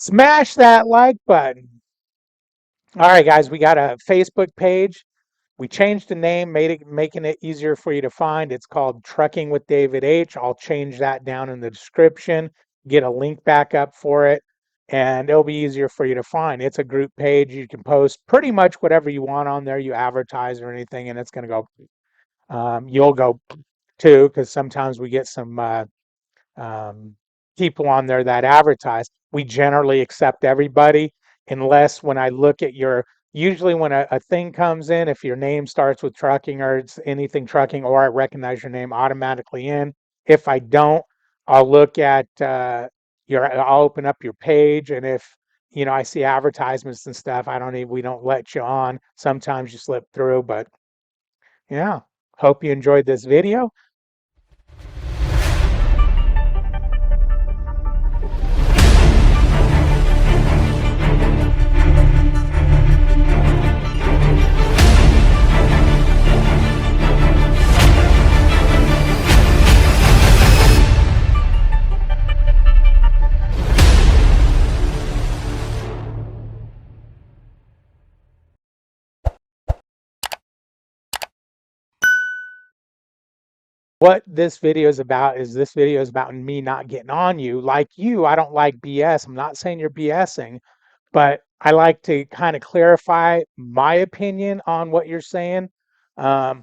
Smash that like button. All right, guys, we got a Facebook page. We changed the name, making it easier for you to find. It's called Trucking with David H. I'll change that down in the description, get a link back up for it, and it'll be easier for you to find. It's a group page. You can post pretty much whatever you want on there. You advertise or anything, and it's going to go. You'll go too, because sometimes we get some um, people on there that advertise. We generally accept everybody unless when I look at your, usually when a thing comes in, if your name starts with trucking or it's anything trucking, or I recognize your name automatically in. If I don't, I'll look at I'll open up your page, and if I see advertisements and stuff, we don't let you on. Sometimes you slip through, but yeah. Hope you enjoyed this video. What this video is about is this video is about me not getting on you. Like you, I don't like BS. I'm not saying you're BSing, but I like to kind of clarify my opinion on what you're saying. Um,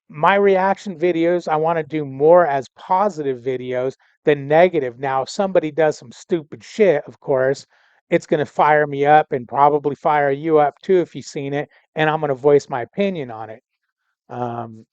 my reaction videos, I want to do more as positive videos than negative. Now, if somebody does some stupid shit, of course, it's going to fire me up and probably fire you up too if you've seen it, and I'm going to voice my opinion on it. Um,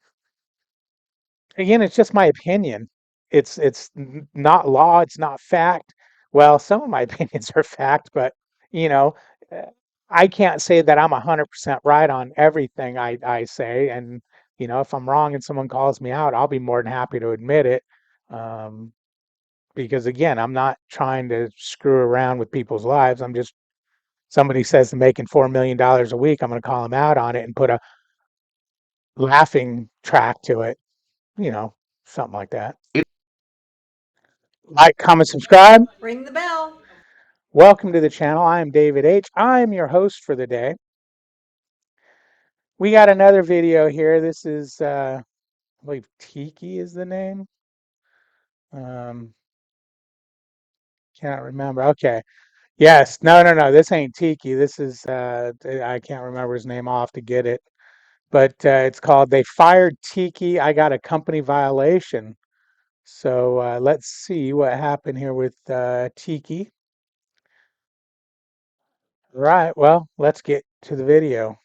Again, it's just my opinion. It's not law, it's not fact. Well, some of my opinions are fact, but you know, uh, I can't say that I'm 100% right on everything I say. And if I'm wrong and someone calls me out, I'll be more than happy to admit it. Um, because again, I'm not trying to screw around with people's lives. I'm just somebody says they're making $4 million a week, I'm going to call them out on it and put a laughing track to it. You know, something like that. Like, comment, subscribe. Ring the bell. Welcome to the channel. I am David H. I am your host for the day. We got another video here. This is, I believe Tiki is the name. Um, can't remember. Okay. Yes. No, no, no. This ain't Tiki. This is, I can't remember his name. I'll have to get it. But it's called They Fired Tiki. I Got a Company Violation. So let's see what happened here with Tiki. Right. Well, let's get to the video.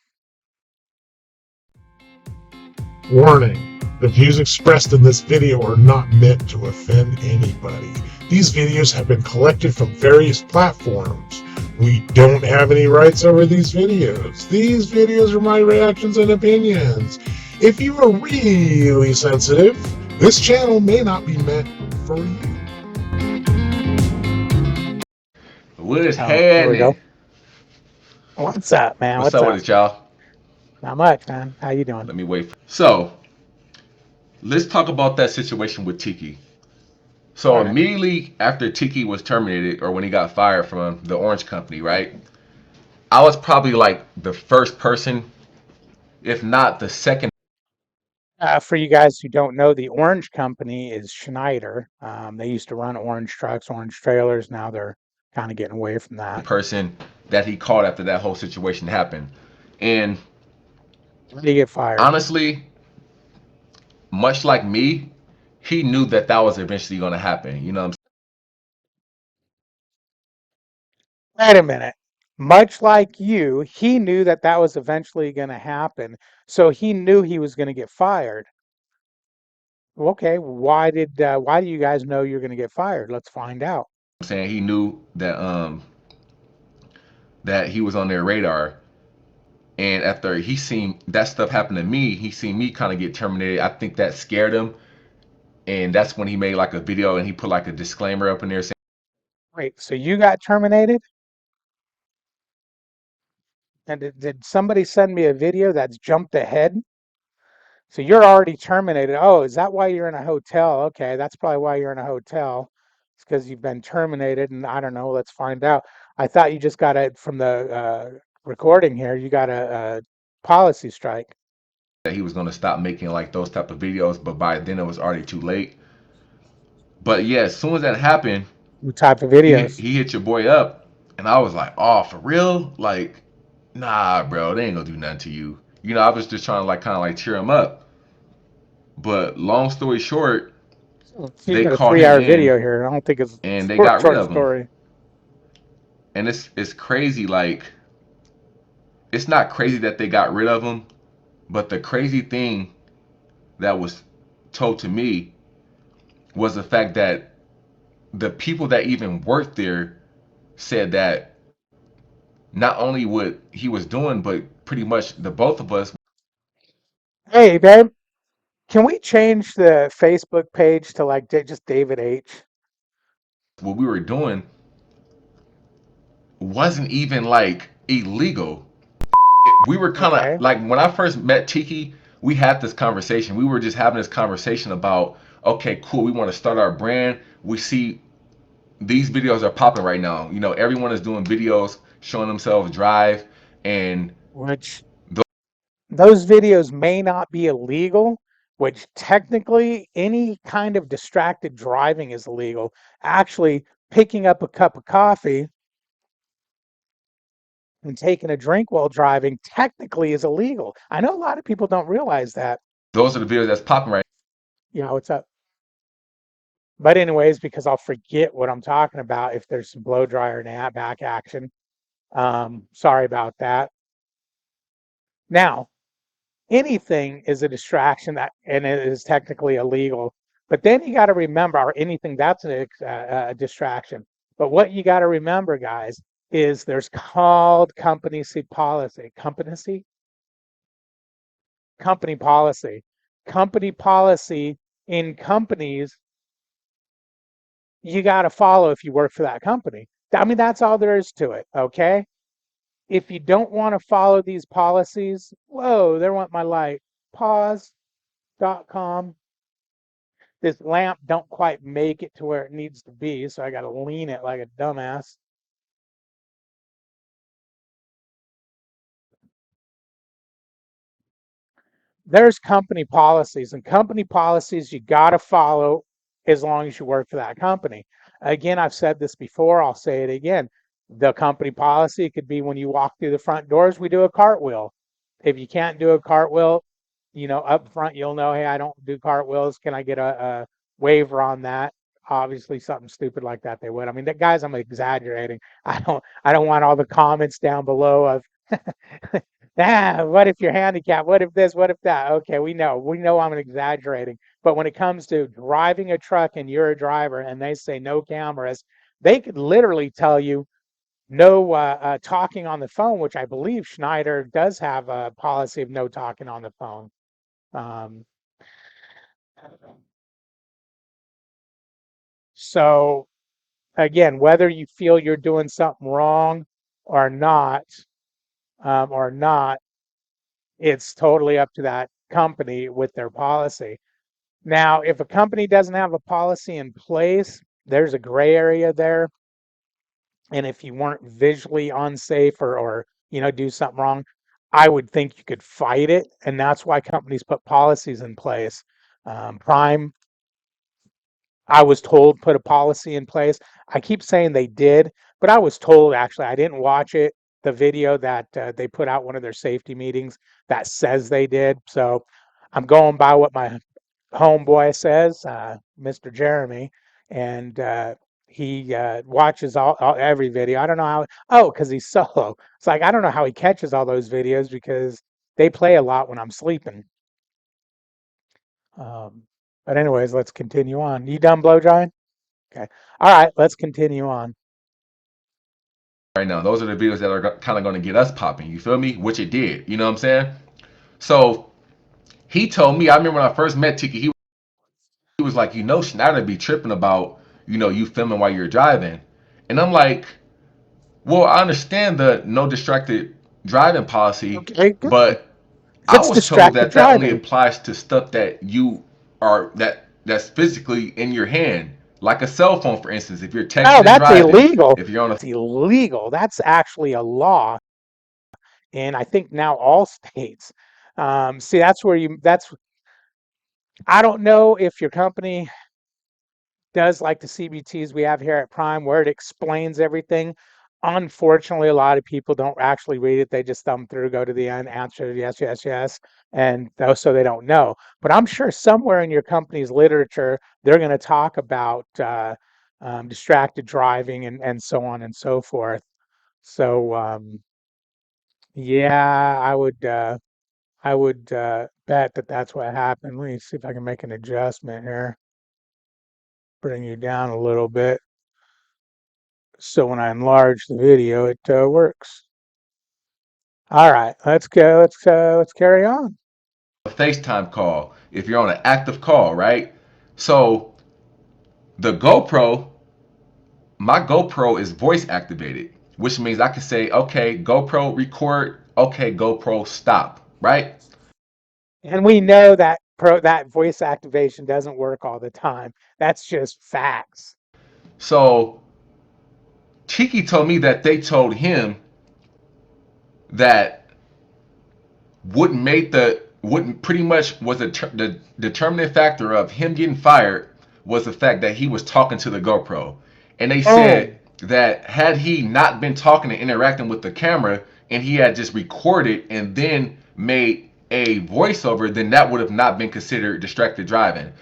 Warning: the views expressed in this video are not meant to offend anybody. These videos have been collected from various platforms. We don't have any rights over these videos. These videos are my reactions and opinions. If you are really sensitive, this channel may not be meant for you. What is Oh, here we go. happening? What's up, man? What's What's up with up? it, y'all? Not much, man. How you doing? Let me wait. So, let's talk about that situation with Tiki. All So, right. immediately after Tiki was terminated, or when he got fired from the Orange Company, right? I was probably like the first person, if not the second. For you guys who don't know, the Orange Company is Schneider. They used to run orange trucks, orange trailers. Now they're kind of getting away from that. Person that he called after that whole situation happened. And When did he get fired? honestly, much like me, he knew that that was eventually going to happen. You know what I'm Wait a minute. Much like you, he knew that that was eventually going to happen. So he knew he was going to get fired. Okay. Why do you guys know you're going to get fired? Let's find out. saying? He knew that he was on their radar. And after he seen that stuff happen to me, he seen me kind of get terminated. I think that scared him, and that's when he made like a video and he put like a disclaimer up in there saying, Wait, so you got terminated? And did somebody send me a video that's jumped ahead? So you're already terminated. Oh, is that why you're in a hotel? Okay, that's probably why you're in a hotel. It's because you've been terminated, and I don't know. Let's find out. I thought you just got it from the recording here. You got a policy strike. that he was gonna stop making like those type of videos, but by then it was already too late. But yeah, as soon as that happened, What type of he hit, videos? he hit your boy up, and I was like, oh, for real? Like, nah, bro, they ain't gonna do nothing to you. You know, I was just trying to like kind of like cheer him up. But long story short, So you they got a called him 3 hour in video here. I don't think it's a and they short, got rid short of him. story. And it's crazy. Like, it's not crazy that they got rid of him, but the crazy thing that was told to me was the fact that the people that even worked there said that not only what he was doing, but pretty much the both of us, Hey, babe, can we change the Facebook page to like just David H? what we were doing wasn't even like illegal. We were kind of Okay. like when I first met Tiki, we had this conversation. We were just having this conversation about, okay, cool, we want to start our brand. We see these videos are popping right now. You know, everyone is doing videos showing themselves drive, and Which those videos may not be illegal, which technically any kind of distracted driving is illegal. Actually, picking up a cup of coffee and taking a drink while driving technically is illegal. I know a lot of people don't realize that. those are the videos that's popping right. You know, it's up. But anyways, because I'll forget what I'm talking about if there's some blow dryer and back action. Sorry about that. Now, anything is a distraction that, and it is technically illegal. But then you got to remember, or anything that's a distraction. But what you got to remember, guys, is there's called company policy. Company policy. Company policy in companies you got to follow if you work for that company. I mean, that's all there is to it. Okay. If you don't want to follow these policies, whoa, there went my light. Pause.com. This lamp don't quite make it to where it needs to be, so I got to lean it like a dumbass. There's company policies, and company policies you got to follow as long as you work for that company. Again, I've said this before, I'll say it again. The company policy could be when you walk through the front doors, we do a cartwheel. If you can't do a cartwheel, you know, up front, you'll know, hey, I don't do cartwheels. Can I get a waiver on that? Obviously, something stupid like that they would. I mean, the guys, I'm exaggerating. I don't want all the comments down below of what if you're handicapped? What if this? What if that? Okay, we know I'm exaggerating. But when it comes to driving a truck and you're a driver and they say no cameras, they could literally tell you no talking on the phone, which I believe Schneider does have a policy of no talking on the phone. Um, so again, whether you feel you're doing something wrong or not, or not, it's totally up to that company with their policy. Now, if a company doesn't have a policy in place, there's a gray area there. And if you weren't visually unsafe or do something wrong, I would think you could fight it. And that's why companies put policies in place. Prime, I was told, put a policy in place. I keep saying they did, but I was told, actually, I didn't watch it, the video that they put out one of their safety meetings that says they did. So I'm going by what my homeboy says, Mr. Jeremy, and he watches every video. I don't know how. Oh, because he's solo. It's like I don't know how he catches all those videos because they play a lot when I'm sleeping. Um, but anyways, let's continue on. You done blow drying? Okay. All right, let's continue on. Right now, those are the videos that are kind of going to get us popping. You feel me? Which it did. You know what I'm saying? So he told me. I remember when I first met Tiki. He was like, you know, Schneider be tripping about you filming while you're driving, and I'm like, well, I understand the no distracted driving policy, Okay, good. but I It's was told distracted that that only driving. applies to stuff that you are that's physically in your hand. like a cell phone, for instance. If you're No, texting and that's driving, illegal. if you're on a It's illegal. That's actually a law, and I think now all states. See, that's where you. That's I don't know if your company does like the CBTs we have here at Prime, where it explains everything. Unfortunately, a lot of people don't actually read it. They just thumb through, go to the end, answer yes, yes, yes, and so they don't know. But I'm sure somewhere in your company's literature, they're going to talk about distracted driving and so on and so forth. So yeah, I would bet that that's what happened. Let me see if I can make an adjustment here, bring you down a little bit. So when I enlarge the video, it works. All right, let's go. Let's carry on. FaceTime call, if you're on an active call, right? So the GoPro, my GoPro is voice activated, which means I can say, okay, GoPro record, okay, GoPro stop, right? And we know that that voice activation doesn't work all the time. That's just facts. So Tiki told me that they told him that wouldn't pretty much was the determining factor of him getting fired was the fact that he was talking to the GoPro, and they said Boom. that had he not been talking and interacting with the camera and he had just recorded and then made a voiceover, then that would have not been considered distracted driving.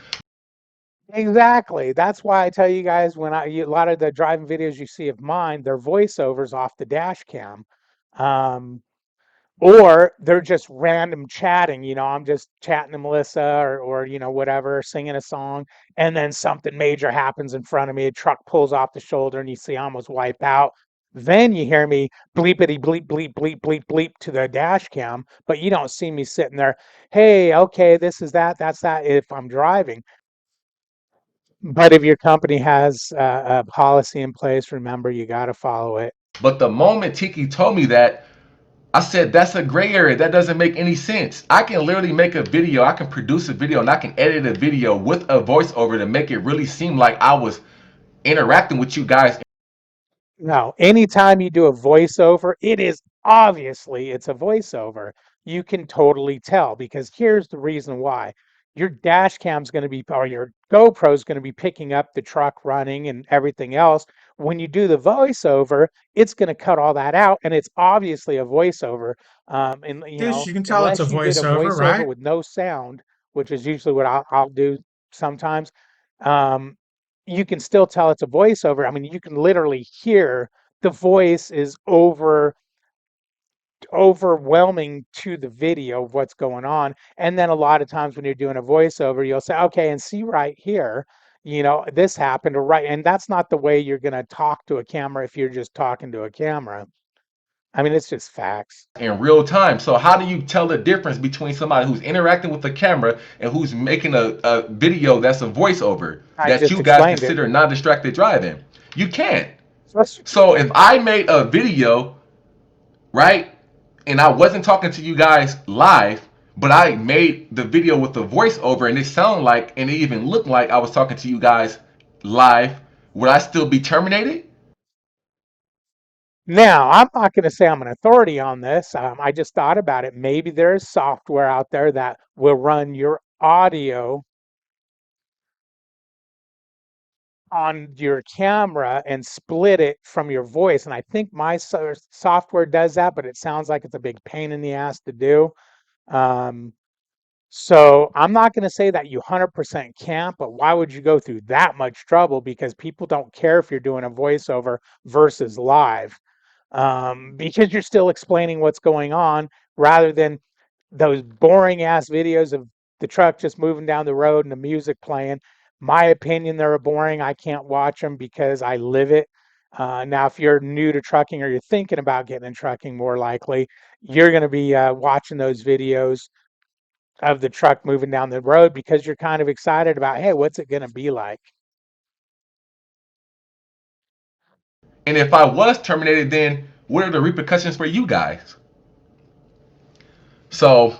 Exactly. That's why I tell you guys when a lot of the driving videos you see of mine, they're voiceovers off the dash cam. Um, or they're just random chatting. I'm just chatting to Melissa or whatever, singing a song, and then something major happens in front of me. A truck pulls off the shoulder, and you see I almost wipe out. Then you hear me bleepity bleep bleep bleep bleep bleep to the dash cam, but you don't see me sitting there. Hey, okay, this is that, that's that. If I'm driving, but if your company has a policy in place, remember you got to follow it. But the moment Tiki told me that, I said, that's a gray area. That doesn't make any sense. I can literally make a video, I can produce a video, and I can edit a video with a voiceover to make it really seem like I was interacting with you guys. No, anytime you do a voiceover, it is obviously it's a voiceover. You can totally tell because here's the reason why. Your dash cam's going to be, or your GoPro's going to be picking up the truck running and everything else. When you do the voiceover, it's going to cut all that out, and it's obviously a voiceover. And Dish, you can tell it's a unless you did a voiceover, voiceover right? with no sound, which is usually what I'll do sometimes. Um, you can still tell it's a voiceover. I mean, you can literally hear the voice is overwhelming to the video of what's going on. And then a lot of times when you're doing a voiceover, you'll say, okay, and see right here, this happened or right. And that's not the way you're going to talk to a camera if you're just talking to a camera. I mean, it's just facts. In real time. So how do you tell the difference between somebody who's interacting with the camera and who's making a video that's a voiceover I that just you guys explained it. consider non-distracted driving? You can't. Let's- So if I made a video, right, and I wasn't talking to you guys live, but I made the video with the voiceover and it sounded like and it even looked like I was talking to you guys live, would I still be terminated? Now, I'm not going to say I'm an authority on this. I just thought about it. Maybe there's software out there that will run your audio on your camera and split it from your voice. And I think my software does that, but it sounds like it's a big pain in the ass to do. Um, so I'm not going to say that you 100% can't, but why would you go through that much trouble? Because people don't care if you're doing a voiceover versus live, because you're still explaining what's going on rather than those boring ass videos of the truck just moving down the road and the music playing. My opinion, they're boring. I can't watch them because I live it. Now, if you're new to trucking or you're thinking about getting in trucking, more likely you're going to be watching those videos of the truck moving down the road because you're kind of excited about, hey, what's it going to be like? And if I was terminated, then what are the repercussions for you guys? So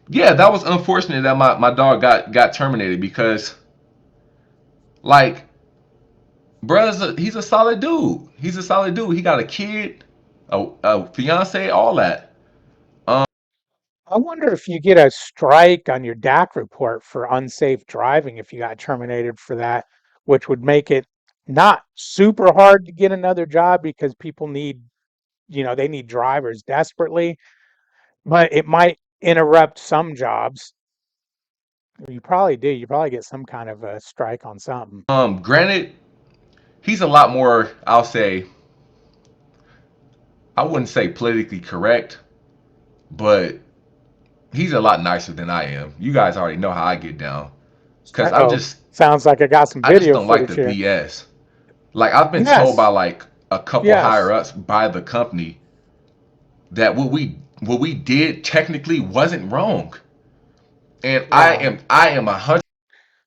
yeah, that was unfortunate that my dog got terminated because Like, bruh, he's a solid dude. He's a solid dude. He got a kid, a fiance, all that. Um, I wonder if you get a strike on your DAC report for unsafe driving if you got terminated for that, which would make it not super hard to get another job because people need, they need drivers desperately, but it might interrupt some jobs. You probably do. You probably get some kind of a strike on something. granted, he's a lot more. I'll say, I wouldn't say politically correct, but he's a lot nicer than I am. You guys already know how I get down, cause Oh, sounds like I got some I just video don't like the footage here. BS. Like I've been told by Yes, like a couple higher yes, ups by the company that what we did technically wasn't wrong, and I yeah. am I am 100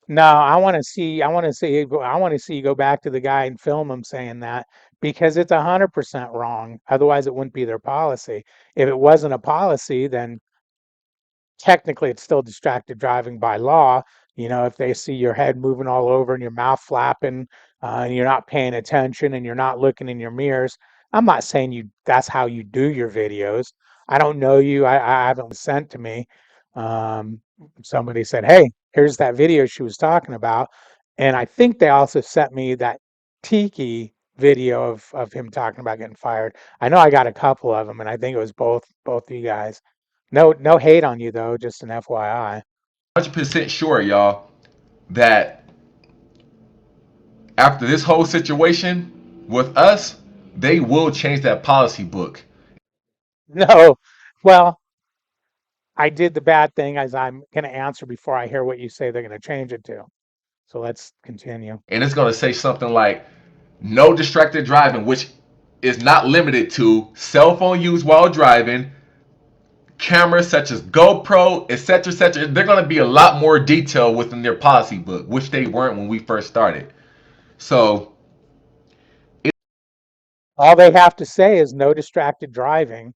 No, I want to see you go back to the guy and film him saying that because it's 100% wrong. Otherwise, it wouldn't be their policy. If it wasn't a policy, then technically it's still distracted driving by law. If they see your head moving all over and your mouth flapping, and you're not paying attention and you're not looking in your mirrors. I'm not saying that's how you do your videos. I don't know you. I haven't sent to me. Um, Somebody said, "Hey, here's that video she was talking about," and I think they also sent me that Tiki video of him talking about getting fired. I know I got a couple of them, and I think it was both of you guys. No, no hate on you though, just an FYI. 100% sure, y'all, that after this whole situation with us, they will change that policy book. No, well, I did the bad thing as I'm going to answer before I hear what you say they're going to change it to. So let's continue. And it's going to say something like no distracted driving, which is not limited to cell phone use while driving, cameras such as GoPro, etc., etc. They're going to be a lot more detailed within their policy book, which they weren't when we first started. So All they have to say is no distracted driving.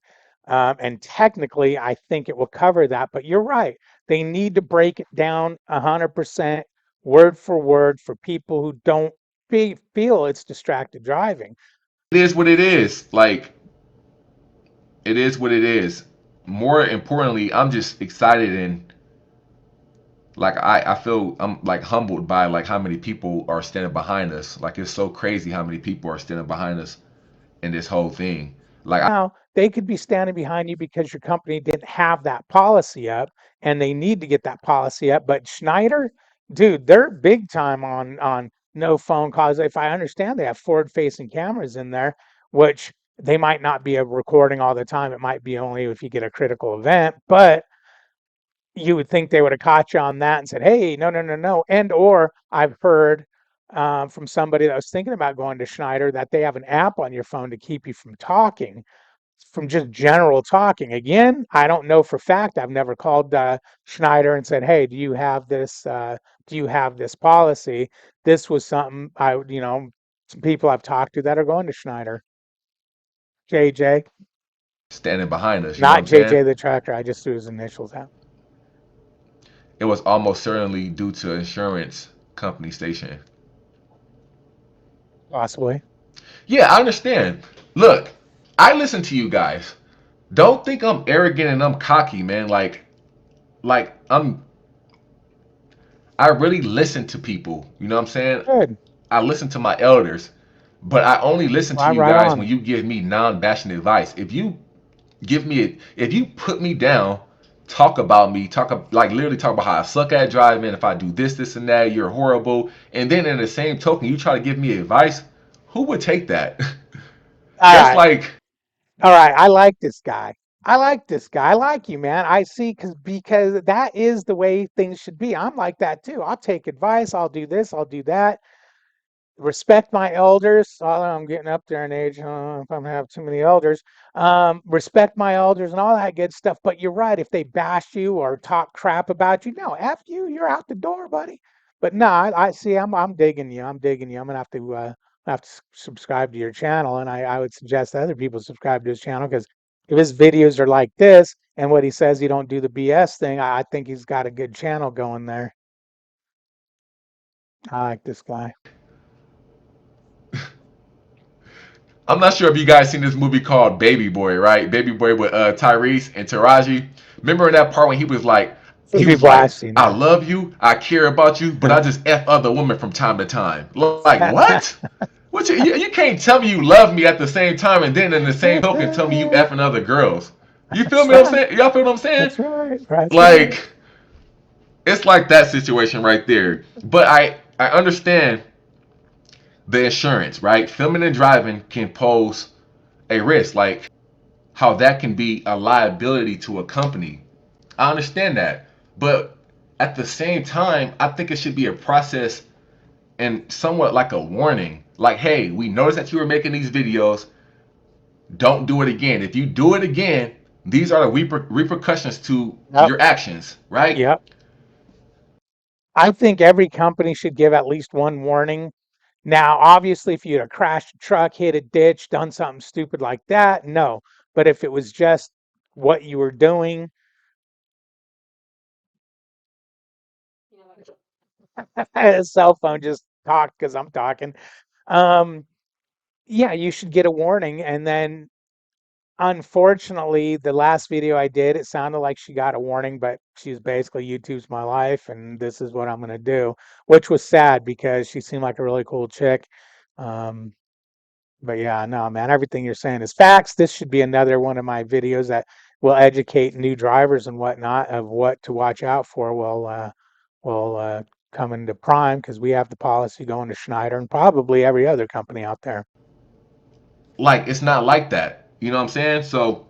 And technically, I think it will cover that. But you're right. They need to break it down 100% word for word for people who don't feel it's distracted driving. it is what it is. Like, it is what it is. More importantly, I'm just excited and like I feel I'm like humbled by like how many people are standing behind us. Like it's so crazy how many people are standing behind us in this whole thing. Like Now, they could be standing behind you because your company didn't have that policy up and they need to get that policy up. But Schneider, dude, they're big time on no phone calls. If I understand, they have forward facing cameras in there, which they might not be a recording all the time. It might be only if you get a critical event, but you would think they would have caught you on that and said, "Hey, no, no, no, no." And or I've heard from somebody that was thinking about going to Schneider that they have an app on your phone to keep you from just general talking. Again, I don't know for fact. I've never called Schneider and said, "Hey, do you have this? Do you have this policy?" This was something some people I've talked to that are going to Schneider. JJ, standing behind us, you know what not I'm saying? JJ the tractor. I just threw his initials out. It was almost certainly due to insurance company station. Possibly. Yeah, I understand. Look, I listen to you guys. Don't think I'm arrogant and I'm cocky, man. Like I really listen to people. You know what I'm saying? Good. I listen to my elders, but I only listen to Right, you right guys when on. you give me non-bashing advice. If you put me down, talk about me, like literally talk about how I suck at driving, if I do this, this, and that, you're horrible, and then in the same token, you try to give me advice, who would take that? All That's right. like All right. I like this guy. I like this guy. I like you, man. I see because that is the way things should be. I'm like that too. I'll take advice. I'll do this. I'll do that. Respect my elders. Although I'm getting up there in age, if I'm gonna have too many elders. Respect my elders and all that good stuff. But you're right. If they bash you or talk crap about you, no, F you. You're out the door, buddy. But no, I see. I'm digging you. I'm digging you. I'm gonna have to subscribe to your channel, and I would suggest that other people subscribe to his channel because if his videos are like this and what he says he don't do the BS thing, I think he's got a good channel going there. I like this guy. I'm not sure if you guys seen this movie called Baby Boy, right? Baby Boy with Tyrese and Taraji. Remember in that part when he was People like, I've seen I that. love you, I care about you, but I just f other women from time to time. Like what? What you can't tell me you love me at the same time and then in the same token tell me you effing other girls. You feel That's me? What I'm right. saying? Y'all feel what I'm saying? That's right. That's right. Like it's like that situation right there. But I understand the insurance, right? Filming and driving can pose a risk. Like how that can be a liability to a company. I understand that. But at the same time, I think it should be a process and somewhat like a warning. Like, hey, we noticed that you were making these videos. Don't do it again. If you do it again, these are the repercussions to Yep. your actions, right? Yep. I think every company should give at least one warning. Now, obviously, if you'd have crashed a truck, hit a ditch, done something stupid like that, no. But if it was just what you were doing, a cell phone just talked because I'm talking. Um, yeah, you should get a warning. And then, unfortunately, the last video I did, it sounded like she got a warning, but she's basically YouTube's my life, and this is what I'm gonna do, which was sad because she seemed like a really cool chick. Um, But yeah, no, man, everything you're saying is facts. This should be another one of my videos that will educate new drivers and whatnot of what to watch out for. Will come into Prime because we have the policy going to Schneider and probably every other company out there. Like, it's not like that. You know what I'm saying? So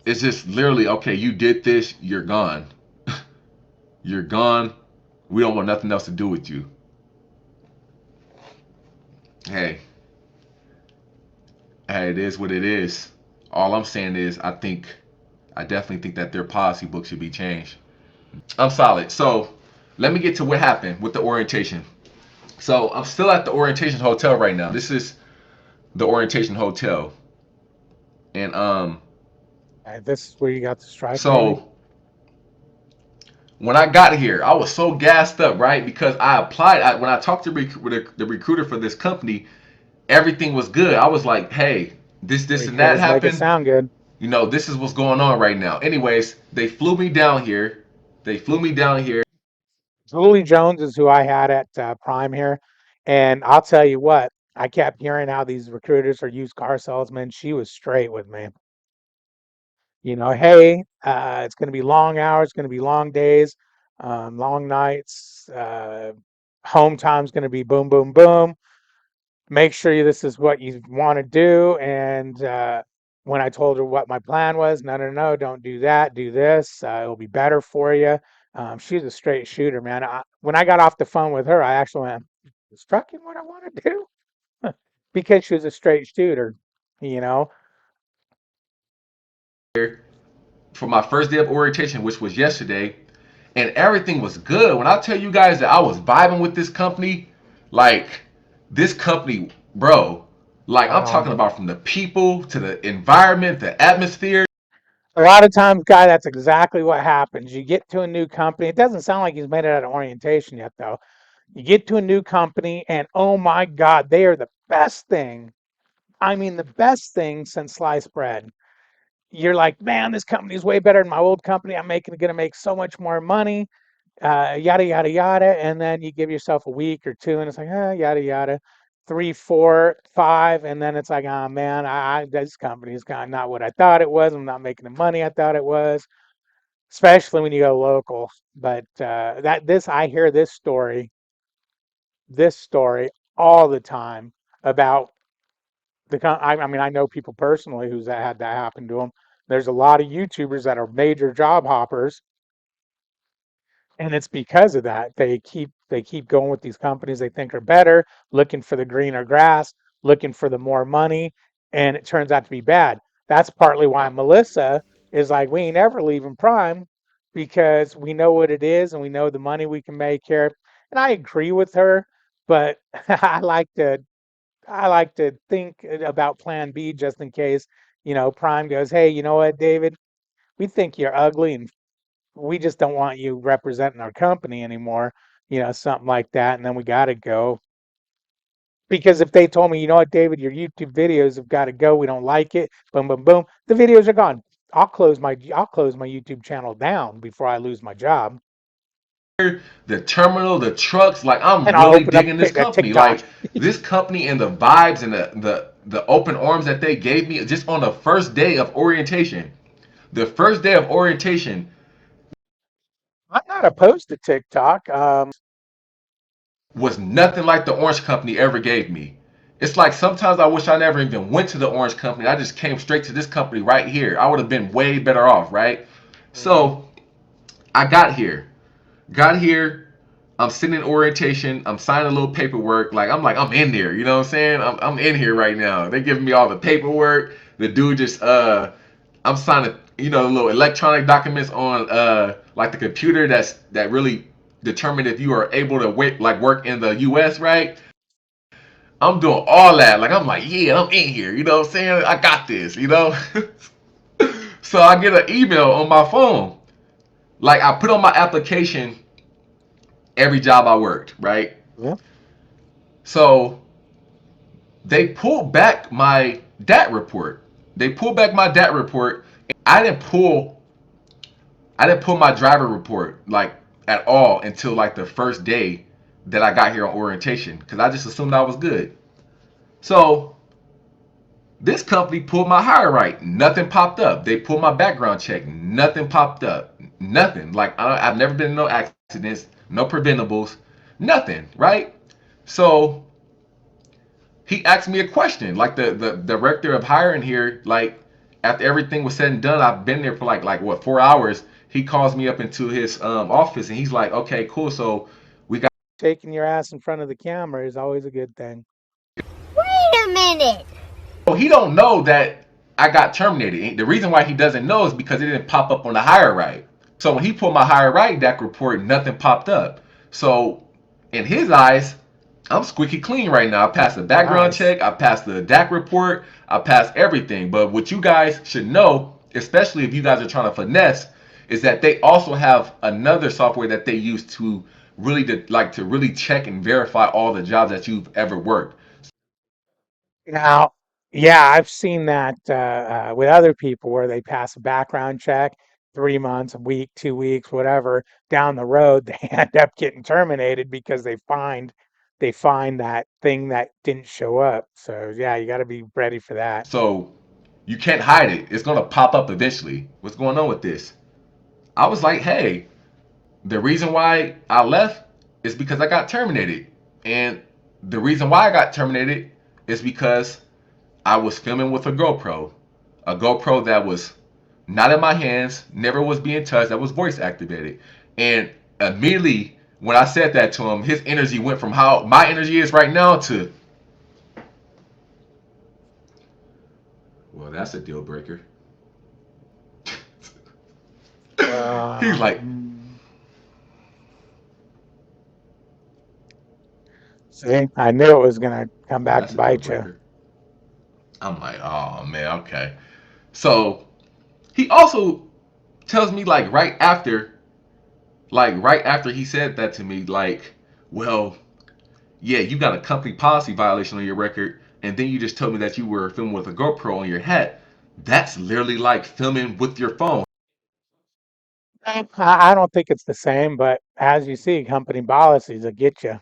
it's just literally, okay, you did this, you're gone. You're gone. We don't want nothing else to do with you. Hey, hey, it is what it is. All I'm saying is, I definitely think that their policy book should be changed. I'm solid. So let me get to what happened with the orientation. So I'm still at the orientation hotel right now. This is the orientation hotel, and This is where you got the strike, maybe. so when I got here, I was so gassed up, right? Because I applied. When I talked to the recruiter for this company, everything was good. I was like, hey, this, and that Recruiters make it happened. sound good. You know, this is what's going on right now. Anyways, they flew me down here. They flew me down here. Julie Jones is who I had at Prime here, and I'll tell you what, I kept hearing how these recruiters are used car salesmen. She was straight with me. Hey, it's going to be long hours, going to be long days, long nights. Home time's going to be boom, boom, boom. Make sure this is what you want to do. And when I told her what my plan was, no, no, no, don't do that. Do this. It'll be better for you. She's a straight shooter, man. When I got off the phone with her, I actually went, is trucking what I want to do? Because she was a straight shooter, you know. For my first day of orientation, which was yesterday, and everything was good. When I tell you guys that I was vibing with this company, like this company, bro, like Right I'm talking on. about from the people to the environment, the atmosphere. A lot of times, guy, that's exactly what happens. You get to a new company. It doesn't sound like he's made it out of orientation yet, though. You get to a new company, and oh my God, they are the best thing. I mean, the best thing since sliced bread. You're like, man, this company is way better than my old company. I'm making gonna make so much more money. Yada yada yada. And then you give yourself a week or two, and it's like, yada yada. 3, 4, 5, and then it's like, oh man, this company is kind of not what I thought it was. I'm not making the money I thought it was, especially when you go local. But I hear this story all the time about I mean, I know people personally who's had that happen to them. There's a lot of YouTubers that are major job hoppers, and it's because of that. They keep going with these companies they think are better, looking for the greener grass, looking for the more money, and it turns out to be bad. That's partly why Melissa is like, we ain't ever leaving Prime because we know what it is and we know the money we can make here. And I agree with her, but I like to think about Plan B just in case, Prime goes, hey, you know what, David, we think you're ugly and we just don't want you representing our company anymore. something like that, and then we got to go. Because if they told me, you know what, David, your YouTube videos have got to go, we don't like it, boom, boom, boom, the videos are gone. I'll close my YouTube channel down before I lose my job, The terminal, the trucks, like I'm and I'll really open up digging this a company. TikTok. Like this company and the vibes and the open arms that they gave me just on the first day of orientation. The first day of orientation I'm not opposed to TikTok. was nothing like the Orange Company ever gave me. It's like sometimes I wish I never even went to the Orange Company. I just came straight to this company right here. I would have been way better off, right? Mhm. So I got here. Got here. I'm sitting in orientation. I'm signing a little paperwork. I'm in there. You know what I'm saying? I'm in here right now. They're giving me all the paperwork. The dude just I'm signing the little electronic documents on like the computer that really determine if you are able to work in the US, right? I'm doing all that. Like I'm like, yeah, I'm in here. You know what I'm saying? I got this. So I get an email on my phone. Like I put on my application every job I worked, right? Yeah. So they pulled back my DAT report. They pulled back my DAT report. I didn't pull I didn't pull my driver report like at all until like the first day that I got here on orientation because I just assumed I was good. So this company pulled my hire right. Nothing popped up. They pulled my background check. Nothing popped up. Nothing. Like I've never been in no accidents, no preventables, nothing. Right. So he asked me a question. Like the director of hiring here, like after everything was said and done, I've been there for like what 4 hours. He calls me up into his office and he's like, okay, cool. So we got. Taking your ass in front of the camera is always a good thing. Wait a minute. So he don't know that I got terminated. The reason why he doesn't know is because it didn't pop up on the hire right. So when he pulled my hire right DAC report, nothing popped up. So in his eyes, I'm squeaky clean right now. I passed the background Nice. check, I passed the DAC report, I passed everything. But what you guys should know, especially if you guys are trying to finesse, is that they also have another software that they use to really check and verify all the jobs that you've ever worked. Now, yeah, I've seen that with other people where they pass a background check, 3 months, a week, 2 weeks, whatever, down the road, they end up getting terminated because they find that thing that didn't show up. So yeah, you got to be ready for that. So you can't hide it. It's gonna pop up eventually. What's going on with this? I was like, hey, the reason why I left is because I got terminated. And the reason why I got terminated is because I was filming with a GoPro. A GoPro that was not in my hands, never was being touched, that was voice activated. And immediately when I said that to him, his energy went from how my energy is right now to, well, that's a deal breaker. He's like, Um, See, I knew it was gonna come well, back to that's a deal bite you. breaker. I'm like, oh man, okay. So he also tells me like right after he said that to me, like, well, yeah, you got a company policy violation on your record, and then you just told me that you were filming with a GoPro on your head. That's literally like filming with your phone. I don't think it's the same, but as you see, company policies will get you.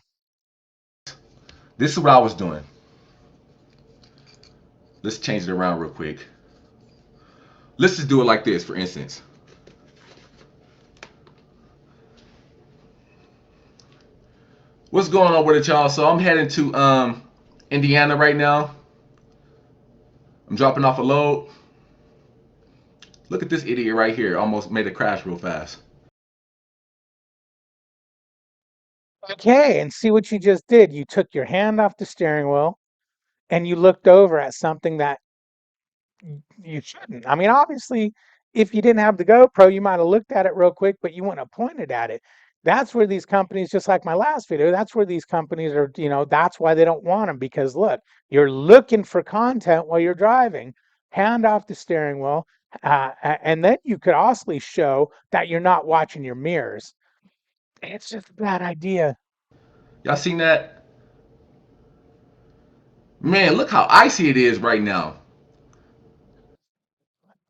This is what I was doing. Let's change it around real quick. Let's just do it like this, for instance. What's going on with it, y'all? So I'm heading to Indiana right now. I'm dropping off a load. Look at this idiot right here. Almost made a crash real fast. Okay, and see what you just did. You took your hand off the steering wheel and you looked over at something that you shouldn't. I mean, obviously, if you didn't have the GoPro, you might have looked at it real quick, but you wouldn't have pointed at it. That's where these companies, just like my last video, that's where these companies are, that's why they don't want them because look, you're looking for content while you're driving, hand off the steering wheel, and then you could also show that you're not watching your mirrors. It's just a bad idea. Y'all seen that? Man, look how icy it is right now.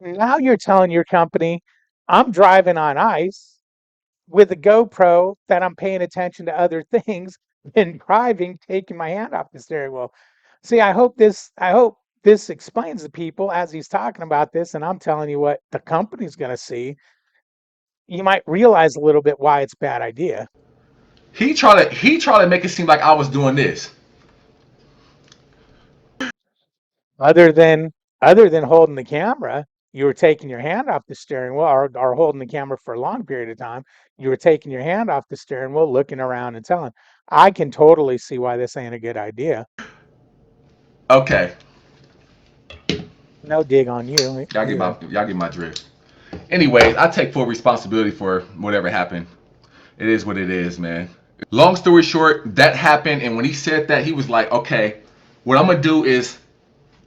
Now you're telling your company I'm driving on ice with a GoPro that I'm paying attention to other things than driving, taking my hand off the steering wheel. See, I hope this explains to people as he's talking about this, and I'm telling you what the company's going to see. You might realize a little bit why it's a bad idea. He tried to make it seem like I was doing this. Other than other than holding the camera, you were taking your hand off the steering wheel or holding the camera for a long period of time. You were taking your hand off the steering wheel, looking around and telling. I can totally see why this ain't a good idea. Okay, No dig on you either. y'all get my drift. Anyways, I take full responsibility for whatever happened. It is what it is, man. Long story short, that happened, and when he said that, he was like, "Okay, what I'm gonna do is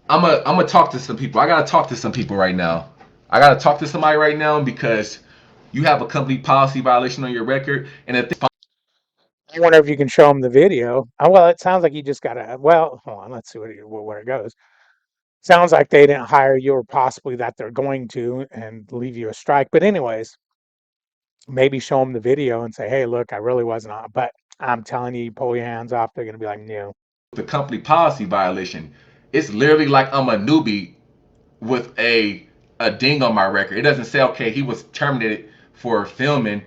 I'm gonna talk to some people. I gotta talk to some people right now. I gotta talk to somebody right now because you have a company policy violation on your record, and if I wonder if you can show them the video. Oh, well, it sounds like you just gotta. Well, hold on. Let's see where it goes. Sounds like they didn't hire you, or possibly that they're going to, and leave you a strike. But anyways, maybe show them the video and say, "Hey, look, I really wasn't on." But I'm telling you, you pull your hands off, they're gonna be like, "No." the company policy violation, it's literally like I'm a newbie with a ding on my record. It doesn't say okay he was terminated for filming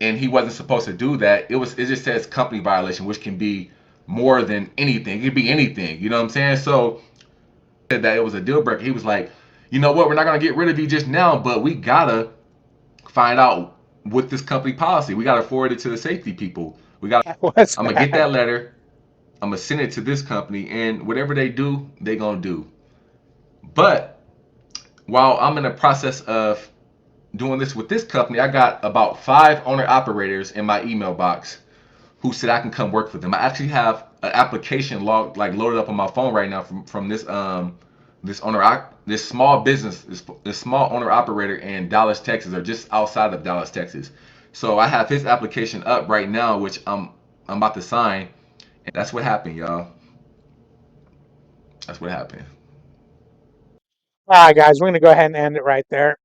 and he wasn't supposed to do that. It just says company violation, which can be more than anything. It could be anything. You know what I'm saying? So said that it was a deal breaker. He was like, you know what? We're not gonna get rid of you just now, but we gotta find out with this company policy. We gotta forward it to the safety people. We got. What's I'm gonna get that? that letter. I'm gonna send it to this company, and whatever they do, they gonna do. But while I'm in the process of doing this with this company, I got about 5 owner operators in my email box who said I can come work for them. I actually have an application loaded up on my phone right now from this small business, this small owner operator in Dallas, Texas, or just outside of Dallas, Texas. So I have his application up right now, which I'm about to sign. And that's what happened, y'all. That's what happened. All right, guys, we're gonna go ahead and end it right there.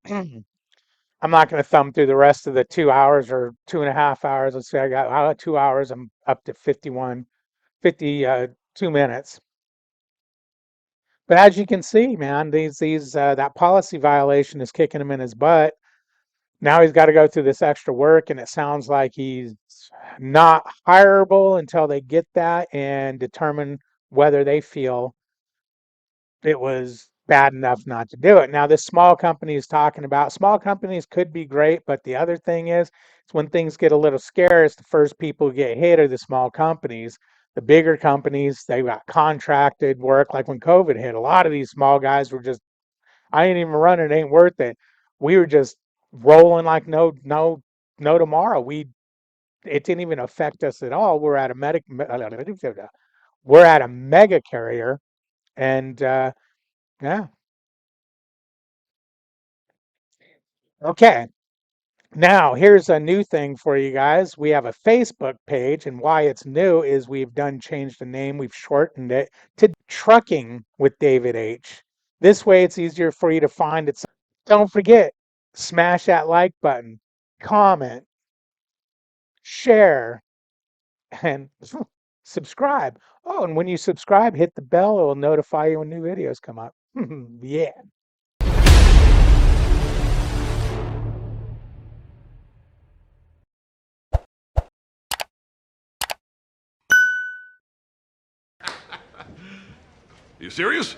I'm not gonna thumb through the rest of the 2 hours or 2.5 hours. Let's say I got 2 hours. I'm up to 52 minutes. But as you can see, man, these that policy violation is kicking him in his butt. Now he's got to go through this extra work, and it sounds like he's not hireable until they get that and determine whether they feel it was bad enough not to do it. Now, this small company is talking about small companies could be great, but the other thing is when things get a little scarce, the first people who get hit are the small companies. The bigger companies, they got contracted work. Like when COVID hit, a lot of these small guys were just, I ain't even running, it ain't worth it. We were just rolling like no tomorrow. It didn't even affect us at all. We're at a mega carrier, and yeah. Okay. Now, here's a new thing for you guys. We have a Facebook page, and why it's new is we've changed the name, we've shortened it to Trucking with David H. This way, it's easier for you to find it. Don't forget, smash that like button, comment, share, and subscribe. Oh, and when you subscribe, hit the bell. It will notify you when new videos come up. Yeah. You serious?